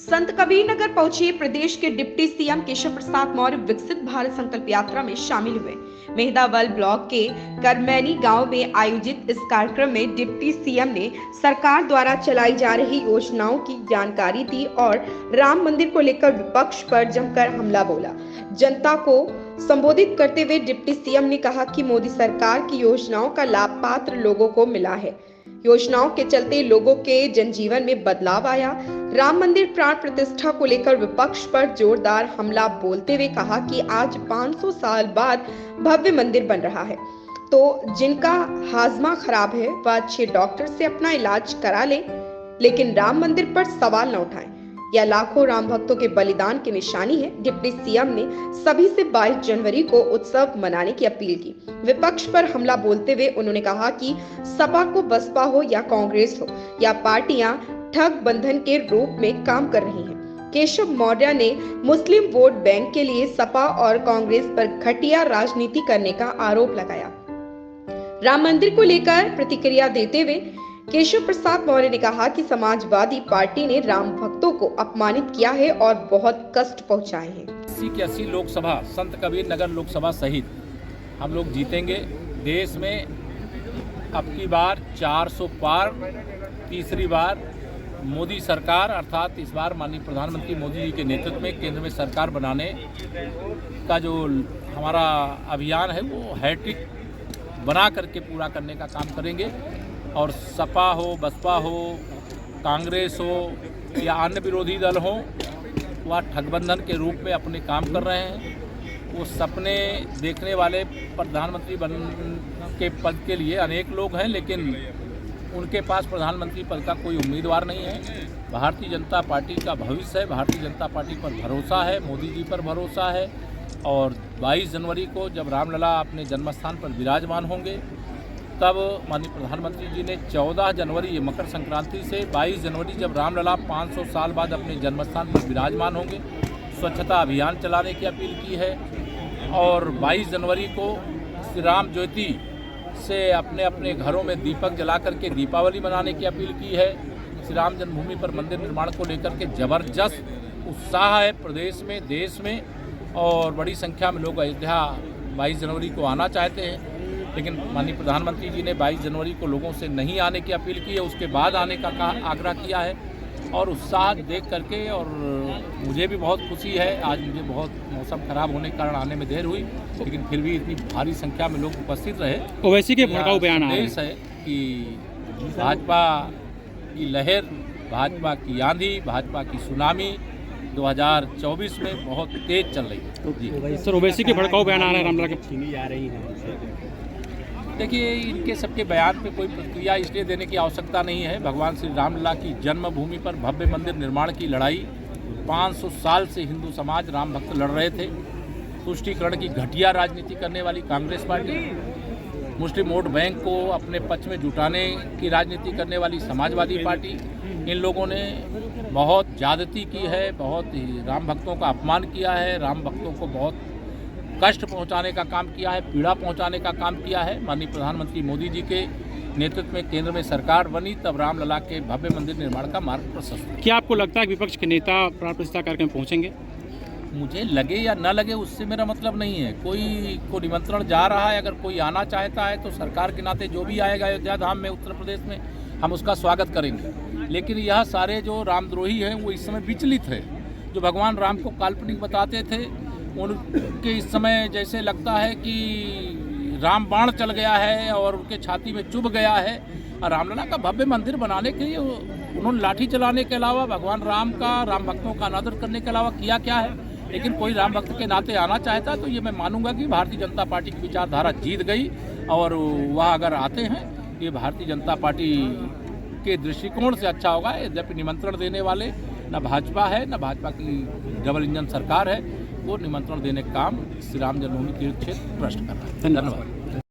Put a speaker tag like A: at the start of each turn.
A: संत कबीर नगर पहुंचे प्रदेश के deputy CM Keshav Prasad Maurya विकसित भारत संकल्प यात्रा में शामिल हुए। मेहदावल ब्लॉक के करमैनी गांव में आयोजित इस कार्यक्रम में डिप्टी सीएम ने सरकार द्वारा चलाई जा रही योजनाओं की जानकारी दी और राम मंदिर को लेकर विपक्ष पर जमकर हमला बोला। जनता को संबोधित करते हुए डिप्टी सीएम ने कहा कि मोदी सरकार की योजनाओं का लाभ पात्र लोगों को मिला है। योजनाओं के चलते लोगों के जनजीवन में बदलाव आया। राम मंदिर प्राण प्रतिष्ठा को लेकर विपक्ष पर जोरदार हमला बोलते हुए कहा कि आज 500 साल बाद भव्य मंदिर बन रहा है, तो जिनका हाजमा खराब है वह अच्छे डॉक्टर से अपना इलाज करा ले, लेकिन राम मंदिर पर सवाल न उठाएं। यह लाखों राम भक्तों के बलिदान की निशानी है। डिप्टी सीएम ने सभी से 22 जनवरी को उत्सव मनाने की अपील की। विपक्ष पर हमला बोलते हुए उन्होंने कहा कि सपा को बसपा हो या कांग्रेस हो, या पार्टियां ठग बंधन के रूप में काम कर रही हैं। केशव मौर्य ने मुस्लिम वोट बैंक के लिए सपा और कांग्रेस पर घटिया राजनीति करने का आरोप लगाया। राम मंदिर को लेकर प्रतिक्रिया देते हुए केशव प्रसाद मौर्य ने कहा कि समाजवादी पार्टी ने राम भक्तों को अपमानित किया है और बहुत कष्ट पहुंचाए हैं।
B: 80 लोकसभा संत कबीर नगर लोकसभा सहित हम लोग जीतेंगे। देश में अब की बार 400 पार, तीसरी बार मोदी सरकार अर्थात इस बार माननीय प्रधानमंत्री मोदी जी के नेतृत्व में केंद्र में सरकार बनाने का जो हमारा अभियान है वो हैट्रिक बना करके पूरा करने का काम करेंगे। और सपा हो, बसपा हो, कांग्रेस हो या अन्य विरोधी दल हो, वह ठगबंधन के रूप में अपने काम कर रहे हैं। वो सपने देखने वाले प्रधानमंत्री बन के पद के लिए अनेक लोग हैं, लेकिन उनके पास प्रधानमंत्री पद का कोई उम्मीदवार नहीं है। भारतीय जनता पार्टी का भविष्य है, भारतीय जनता पार्टी पर भरोसा है, मोदी जी पर भरोसा है। और 22 जनवरी को जब रामलला अपने जन्मस्थान पर विराजमान होंगे, तब माननीय प्रधानमंत्री जी ने 14 जनवरी ये मकर संक्रांति से 22 जनवरी जब रामलला 500 साल बाद अपने जन्मस्थान पर विराजमान होंगे, स्वच्छता अभियान चलाने की अपील की है। और 22 जनवरी को श्री राम ज्योति से अपने अपने घरों में दीपक जला करके दीपावली मनाने की अपील की है। श्री राम जन्मभूमि पर मंदिर निर्माण को लेकर के जबरदस्त उत्साह है प्रदेश में, देश में, और बड़ी संख्या में लोग अयोध्या 22 जनवरी को आना चाहते हैं। लेकिन माननीय प्रधानमंत्री जी ने 22 जनवरी को लोगों से नहीं आने की अपील की है, उसके बाद आने का आग्रह किया है। और उत्साह देख करके और मुझे भी बहुत खुशी है। आज मुझे बहुत मौसम खराब होने के कारण आने में देर हुई, लेकिन फिर भी इतनी भारी संख्या में लोग उपस्थित रहे।
C: ओवैसी के भड़काऊ बयान आए
B: है कि भाजपा की लहर, भाजपा की आंधी, भाजपा की सुनामी 2024 में बहुत तेज चल रही है।
C: सर, ओवैसी के भड़काऊ बयान आ रहे हैं, रामलला के छीनी जा रही है।
B: देखिए, इनके सबके बयान पे कोई प्रतिक्रिया इसलिए देने की आवश्यकता नहीं है। भगवान श्री रामलला की जन्मभूमि पर भव्य मंदिर निर्माण की लड़ाई 500 साल से हिंदू समाज राम भक्त लड़ रहे थे। तुष्टीकरण की घटिया राजनीति करने वाली कांग्रेस पार्टी, मुस्लिम वोट बैंक को अपने पक्ष में जुटाने की राजनीति करने वाली समाजवादी पार्टी, इन लोगों ने बहुत ज्यादती की है, बहुत ही राम भक्तों का अपमान किया है, राम भक्तों को बहुत कष्ट पहुंचाने का काम किया है, पीड़ा पहुंचाने का काम किया है। माननीय प्रधानमंत्री मोदी जी के नेतृत्व में केंद्र में सरकार बनी, तब रामलला के भव्य मंदिर निर्माण का मार्ग प्रशस्त है।
C: क्या आपको लगता है कि विपक्ष के नेता प्राण प्रतिष्ठा कार्यक्रम पहुंचेंगे?
B: मुझे लगे या न लगे उससे मेरा मतलब नहीं है। कोई को निमंत्रण जा रहा है, अगर कोई आना चाहता है तो सरकार के नाते जो भी आएगा अयोध्या धाम में, उत्तर प्रदेश में, हम उसका स्वागत करेंगे। लेकिन यह सारे जो रामद्रोही हैं वो इस समय विचलित है। जो भगवान राम को काल्पनिक बताते थे, उनके इस समय जैसे लगता है कि राम बाण चल गया है और उनके छाती में चुभ गया है। और रामलला का भव्य मंदिर बनाने के लिए उन्होंने लाठी चलाने के अलावा भगवान राम का, राम भक्तों का अनादर करने के अलावा किया क्या है? लेकिन कोई राम भक्त के नाते आना चाहता है तो ये मैं मानूंगा कि भारतीय जनता पार्टी की विचारधारा जीत गई। और वह अगर आते हैं, ये भारतीय जनता पार्टी के दृष्टिकोण से अच्छा होगा। यद्यपि निमंत्रण देने वाले न भाजपा है, न भाजपा की डबल इंजन सरकार है, वो निमंत्रण देने का काम श्री राम जन्मभूमि तीर्थ क्षेत्र भ्रष्ट कर रहा है। धन्यवाद।